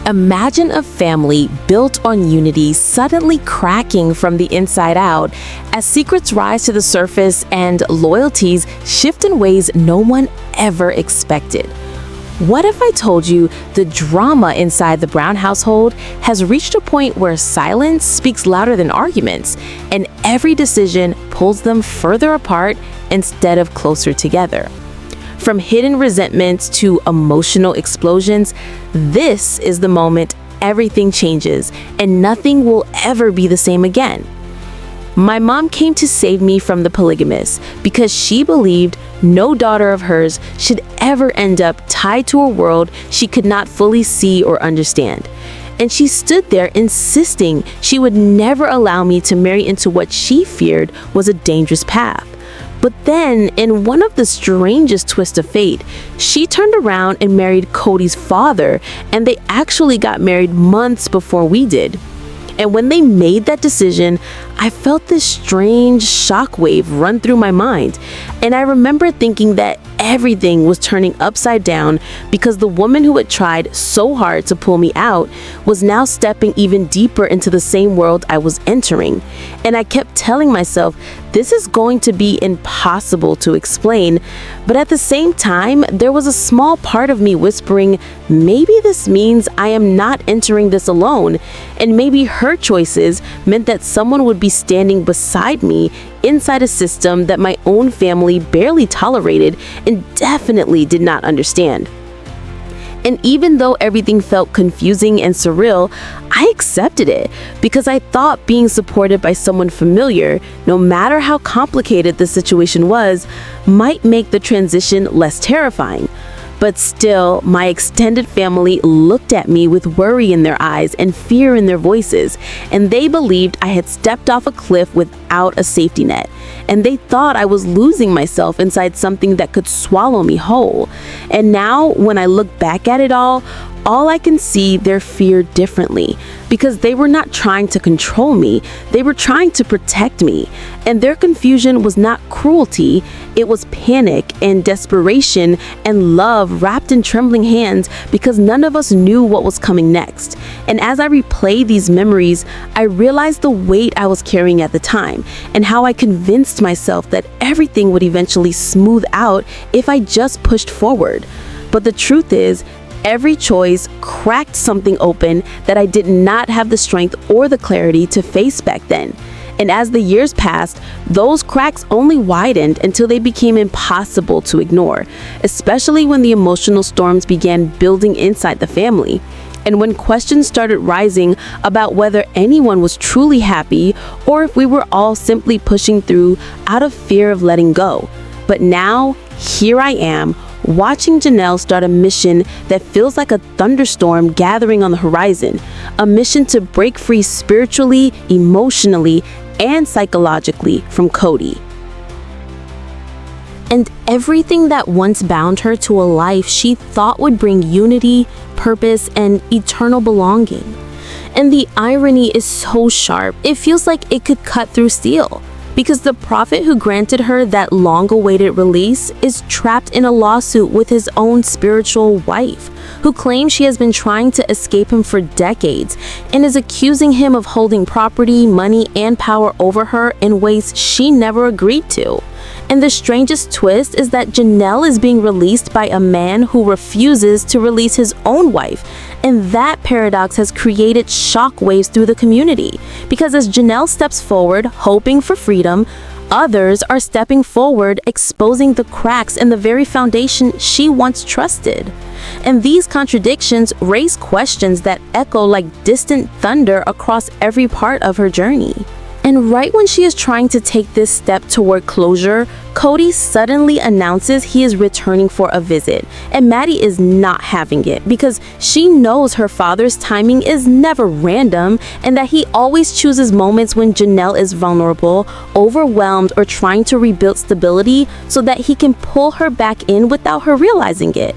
Imagine a family built on unity suddenly cracking from the inside out as secrets rise to the surface and loyalties shift in ways no one ever expected. What if I told you the drama inside the Brown household has reached a point where silence speaks louder than arguments, and every decision pulls them further apart instead of closer together? From hidden resentments to emotional explosions, this is the moment everything changes and nothing will ever be the same again. My mom came to save me from the polygamous because she believed no daughter of hers should ever end up tied to a world she could not fully see or understand. And she stood there insisting she would never allow me to marry into what she feared was a dangerous path. But then, in one of the strangest twists of fate, she turned around and married Cody's father, and they actually got married months before we did. And when they made that decision, I felt this strange shockwave run through my mind. And I remember thinking that everything was turning upside down because the woman who had tried so hard to pull me out was now stepping even deeper into the same world I was entering. And I kept telling myself, this is going to be impossible to explain. But at the same time, there was a small part of me whispering, maybe this means I am not entering this alone. And maybe her choices meant that someone would be standing beside me inside a system that my own family barely tolerated and definitely did not understand. And even though everything felt confusing and surreal, I accepted it because I thought being supported by someone familiar, no matter how complicated the situation was, might make the transition less terrifying. But still, my extended family looked at me with worry in their eyes and fear in their voices, and they believed I had stepped off a cliff without a safety net. And they thought I was losing myself inside something that could swallow me whole. And now, when I look back at it all I can see their fear differently because they were not trying to control me, they were trying to protect me. And their confusion was not cruelty, it was panic and desperation and love wrapped in trembling hands because none of us knew what was coming next. And as I replay these memories, I realized the weight I was carrying at the time and how I convinced myself that everything would eventually smooth out if I just pushed forward. But the truth is, every choice cracked something open that I did not have the strength or the clarity to face back then. And as the years passed, those cracks only widened until they became impossible to ignore, especially when the emotional storms began building inside the family. And when questions started rising about whether anyone was truly happy or if we were all simply pushing through out of fear of letting go. But now, here I am, watching Janelle start a mission that feels like a thunderstorm gathering on the horizon, a mission to break free spiritually, emotionally, and psychologically from Cody. And everything that once bound her to a life she thought would bring unity, purpose, and eternal belonging. And the irony is so sharp, it feels like it could cut through steel. Because the prophet who granted her that long-awaited release is trapped in a lawsuit with his own spiritual wife, who claims she has been trying to escape him for decades and is accusing him of holding property, money, and power over her in ways she never agreed to. And the strangest twist is that Janelle is being released by a man who refuses to release his own wife. And that paradox has created shockwaves through the community. Because as Janelle steps forward, hoping for freedom, others are stepping forward, exposing the cracks in the very foundation she once trusted. And these contradictions raise questions that echo like distant thunder across every part of her journey. And right when she is trying to take this step toward closure, Cody suddenly announces he is returning for a visit. And Maddie is not having it because she knows her father's timing is never random and that he always chooses moments when Janelle is vulnerable, overwhelmed, or trying to rebuild stability so that he can pull her back in without her realizing it.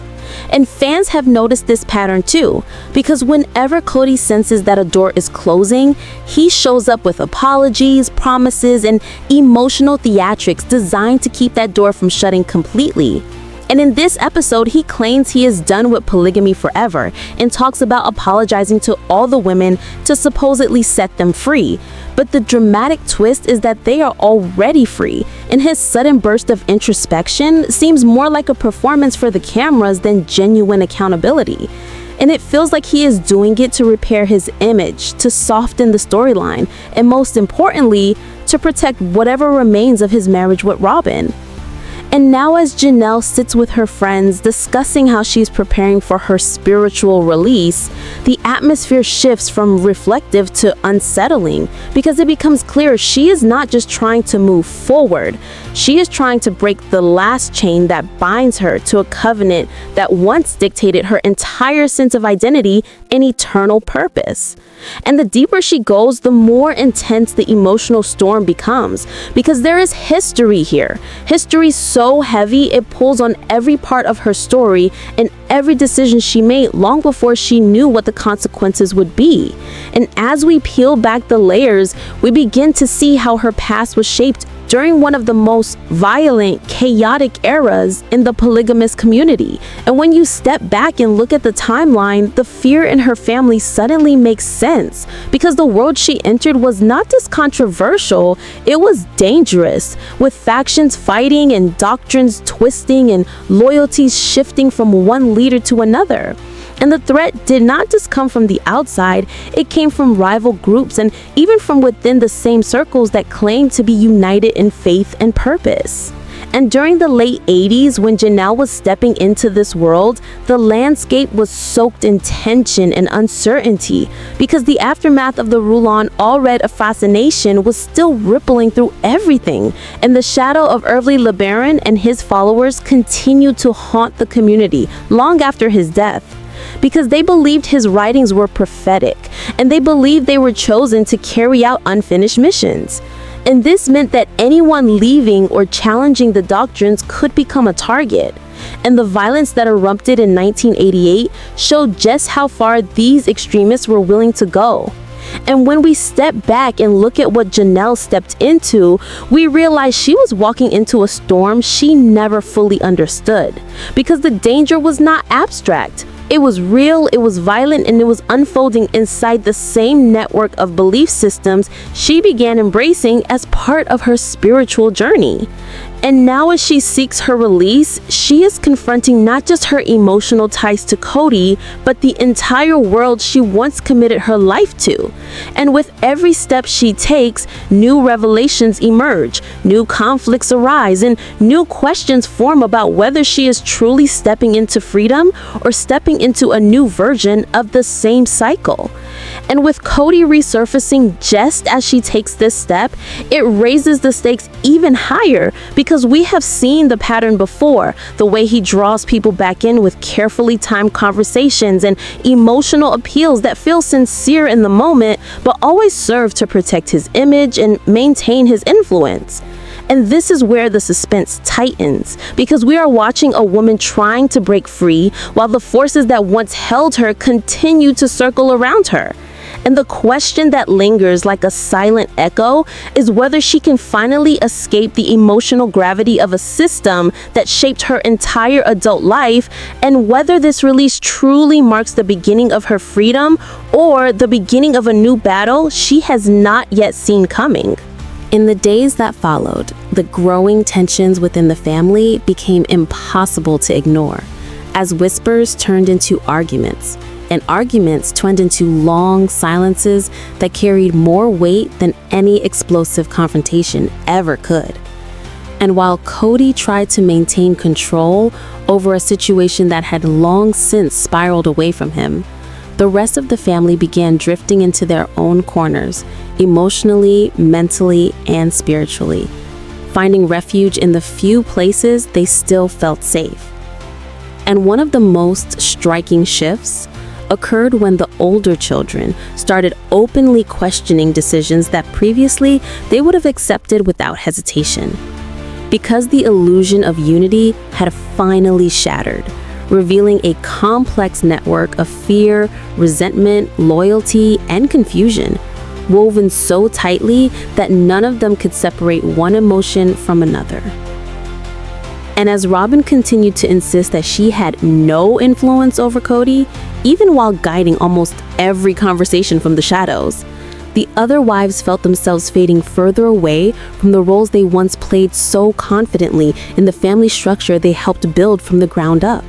And fans have noticed this pattern too, because whenever Cody senses that a door is closing, he shows up with apologies, promises, and emotional theatrics designed to keep that door from shutting completely. And in this episode, he claims he is done with polygamy forever and talks about apologizing to all the women to supposedly set them free. But the dramatic twist is that they are already free, and his sudden burst of introspection seems more like a performance for the cameras than genuine accountability. And it feels like he is doing it to repair his image, to soften the storyline, and most importantly, to protect whatever remains of his marriage with Robin. And now as Janelle sits with her friends discussing how she's preparing for her spiritual release, the atmosphere shifts from reflective to unsettling because it becomes clear she is not just trying to move forward, she is trying to break the last chain that binds her to a covenant that once dictated her entire sense of identity and eternal purpose. And the deeper she goes, the more intense the emotional storm becomes because there is history here. History so heavy it pulls on every part of her story and every decision she made long before she knew what the consequences would be. And as we peel back the layers, we begin to see how her past was shaped during one of the most violent, chaotic eras in the polygamous community. And when you step back and look at the timeline, the fear in her family suddenly makes sense because the world she entered was not just controversial, it was dangerous, with factions fighting and doctrines twisting and loyalties shifting from one leader to another. And the threat did not just come from the outside, it came from rival groups and even from within the same circles that claimed to be united in faith and purpose. And during the late 80s, when Janelle was stepping into this world, the landscape was soaked in tension and uncertainty because the aftermath of the Roulon-Allred assassination was still rippling through everything, and the shadow of Hervé Lebaron and his followers continued to haunt the community long after his death. Because they believed his writings were prophetic, and they believed they were chosen to carry out unfinished missions. And this meant that anyone leaving or challenging the doctrines could become a target. And the violence that erupted in 1988 showed just how far these extremists were willing to go. And when we step back and look at what Janelle stepped into, we realize she was walking into a storm she never fully understood. Because the danger was not abstract. It was real, it was violent, and it was unfolding inside the same network of belief systems she began embracing as part of her spiritual journey. And now as she seeks her release, she is confronting not just her emotional ties to Cody, but the entire world she once committed her life to. And with every step she takes, new revelations emerge, new conflicts arise, and new questions form about whether she is truly stepping into freedom or stepping into a new version of the same cycle. And with Cody resurfacing just as she takes this step, it raises the stakes even higher because we have seen the pattern before, the way he draws people back in with carefully timed conversations and emotional appeals that feel sincere in the moment, but always serve to protect his image and maintain his influence. And this is where the suspense tightens, because we are watching a woman trying to break free while the forces that once held her continue to circle around her. And the question that lingers like a silent echo is whether she can finally escape the emotional gravity of a system that shaped her entire adult life, and whether this release truly marks the beginning of her freedom or the beginning of a new battle she has not yet seen coming. In the days that followed, the growing tensions within the family became impossible to ignore, as whispers turned into arguments, and arguments turned into long silences that carried more weight than any explosive confrontation ever could. And while Cody tried to maintain control over a situation that had long since spiraled away from him, the rest of the family began drifting into their own corners, emotionally, mentally, and spiritually, finding refuge in the few places they still felt safe. And one of the most striking shifts occurred when the older children started openly questioning decisions that previously they would have accepted without hesitation. Because the illusion of unity had finally shattered, revealing a complex network of fear, resentment, loyalty, and confusion, woven so tightly that none of them could separate one emotion from another. And as Robin continued to insist that she had no influence over Cody, even while guiding almost every conversation from the shadows, the other wives felt themselves fading further away from the roles they once played so confidently in the family structure they helped build from the ground up.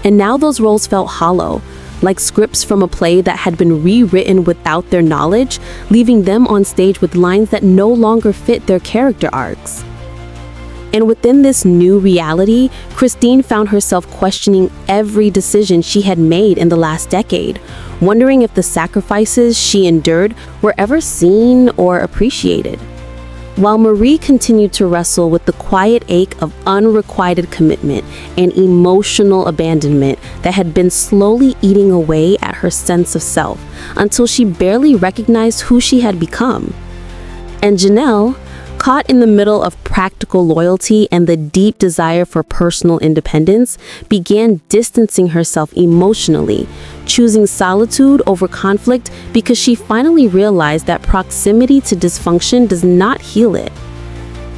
And now those roles felt hollow, like scripts from a play that had been rewritten without their knowledge, leaving them on stage with lines that no longer fit their character arcs. And within this new reality, Christine found herself questioning every decision she had made in the last decade, wondering if the sacrifices she endured were ever seen or appreciated. While Marie continued to wrestle with the quiet ache of unrequited commitment and emotional abandonment that had been slowly eating away at her sense of self until she barely recognized who she had become. And Janelle, caught in the middle of practical loyalty and the deep desire for personal independence, began distancing herself emotionally, choosing solitude over conflict because she finally realized that proximity to dysfunction does not heal it.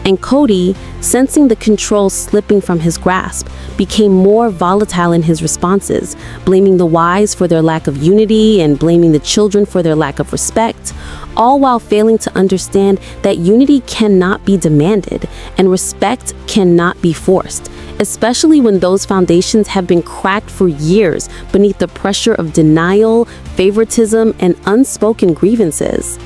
And Cody, sensing the control slipping from his grasp, became more volatile in his responses, blaming the wives for their lack of unity and blaming the children for their lack of respect, all while failing to understand that unity cannot be demanded and respect cannot be forced, especially when those foundations have been cracked for years beneath the pressure of denial, favoritism, and unspoken grievances.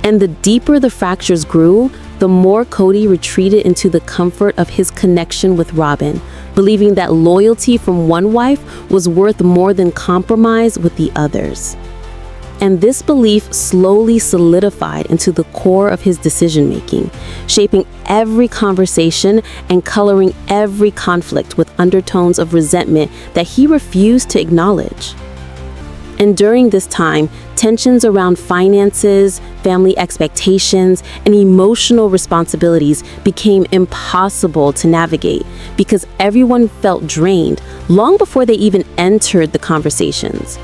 And the deeper the fractures grew, the more Cody retreated into the comfort of his connection with Robin, believing that loyalty from one wife was worth more than compromise with the others. And this belief slowly solidified into the core of his decision-making, shaping every conversation and coloring every conflict with undertones of resentment that he refused to acknowledge. And during this time, tensions around finances, family expectations, and emotional responsibilities became impossible to navigate because everyone felt drained long before they even entered the conversations.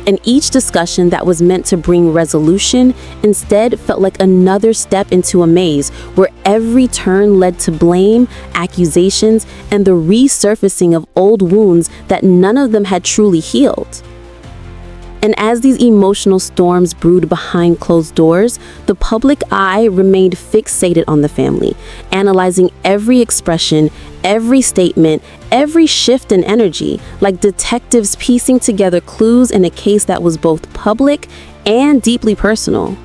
And each discussion that was meant to bring resolution instead felt like another step into a maze where every turn led to blame, accusations, and the resurfacing of old wounds that none of them had truly healed. And as these emotional storms brewed behind closed doors, the public eye remained fixated on the family, analyzing every expression, every statement, every shift in energy, like detectives piecing together clues in a case that was both public and deeply personal.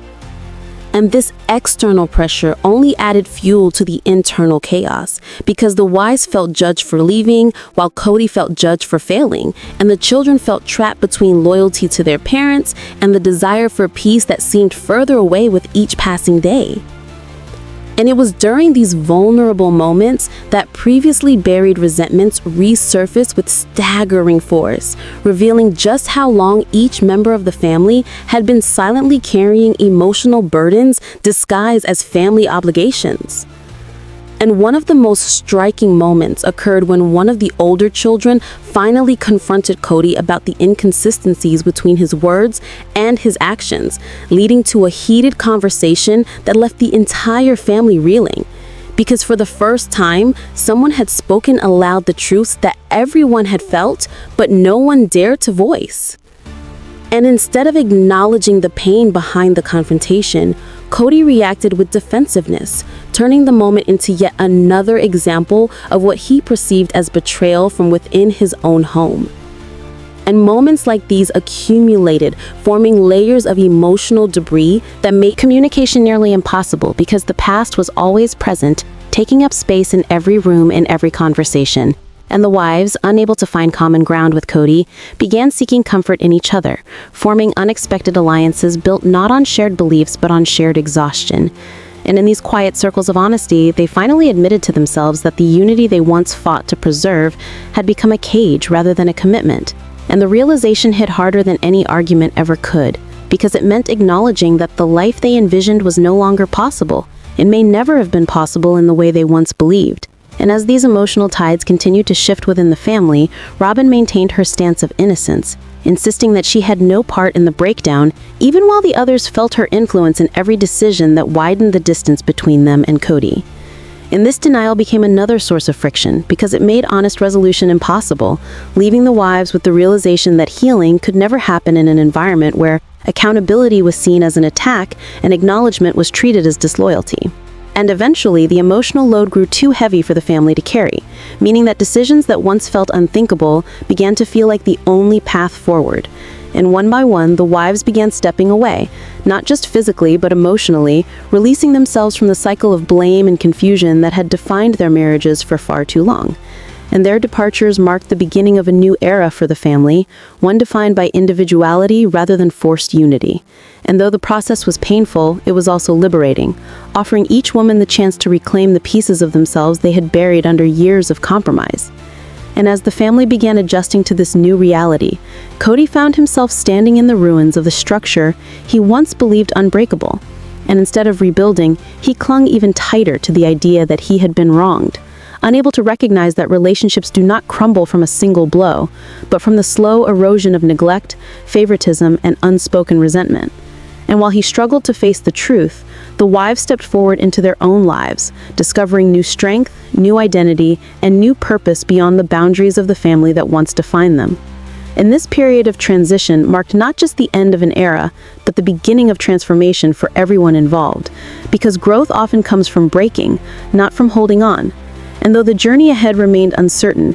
And this external pressure only added fuel to the internal chaos, because the wives felt judged for leaving, while Cody felt judged for failing, and the children felt trapped between loyalty to their parents and the desire for peace that seemed further away with each passing day. And it was during these vulnerable moments that previously buried resentments resurfaced with staggering force, revealing just how long each member of the family had been silently carrying emotional burdens disguised as family obligations. And one of the most striking moments occurred when one of the older children finally confronted Cody about the inconsistencies between his words and his actions, leading to a heated conversation that left the entire family reeling. Because for the first time, someone had spoken aloud the truths that everyone had felt, but no one dared to voice. And instead of acknowledging the pain behind the confrontation, Cody reacted with defensiveness, turning the moment into yet another example of what he perceived as betrayal from within his own home. And moments like these accumulated, forming layers of emotional debris that made communication nearly impossible because the past was always present, taking up space in every room and every conversation. And the wives, unable to find common ground with Cody, began seeking comfort in each other, forming unexpected alliances built not on shared beliefs but on shared exhaustion. And in these quiet circles of honesty, they finally admitted to themselves that the unity they once fought to preserve had become a cage rather than a commitment. And the realization hit harder than any argument ever could, because it meant acknowledging that the life they envisioned was no longer possible. It may never have been possible in the way they once believed. And as these emotional tides continued to shift within the family, Robin maintained her stance of innocence, insisting that she had no part in the breakdown, even while the others felt her influence in every decision that widened the distance between them and Cody. And this denial became another source of friction because it made honest resolution impossible, leaving the wives with the realization that healing could never happen in an environment where accountability was seen as an attack and acknowledgement was treated as disloyalty. And eventually, the emotional load grew too heavy for the family to carry, meaning that decisions that once felt unthinkable began to feel like the only path forward. And one by one, the wives began stepping away, not just physically but emotionally, releasing themselves from the cycle of blame and confusion that had defined their marriages for far too long. And their departures marked the beginning of a new era for the family, one defined by individuality rather than forced unity. And though the process was painful, it was also liberating, offering each woman the chance to reclaim the pieces of themselves they had buried under years of compromise. And as the family began adjusting to this new reality, Cody found himself standing in the ruins of the structure he once believed unbreakable. And instead of rebuilding, he clung even tighter to the idea that he had been wronged, unable to recognize that relationships do not crumble from a single blow, but from the slow erosion of neglect, favoritism, and unspoken resentment. And while he struggled to face the truth, the wives stepped forward into their own lives, discovering new strength, new identity, and new purpose beyond the boundaries of the family that once defined them. And this period of transition marked not just the end of an era, but the beginning of transformation for everyone involved, because growth often comes from breaking, not from holding on. And though the journey ahead remained uncertain,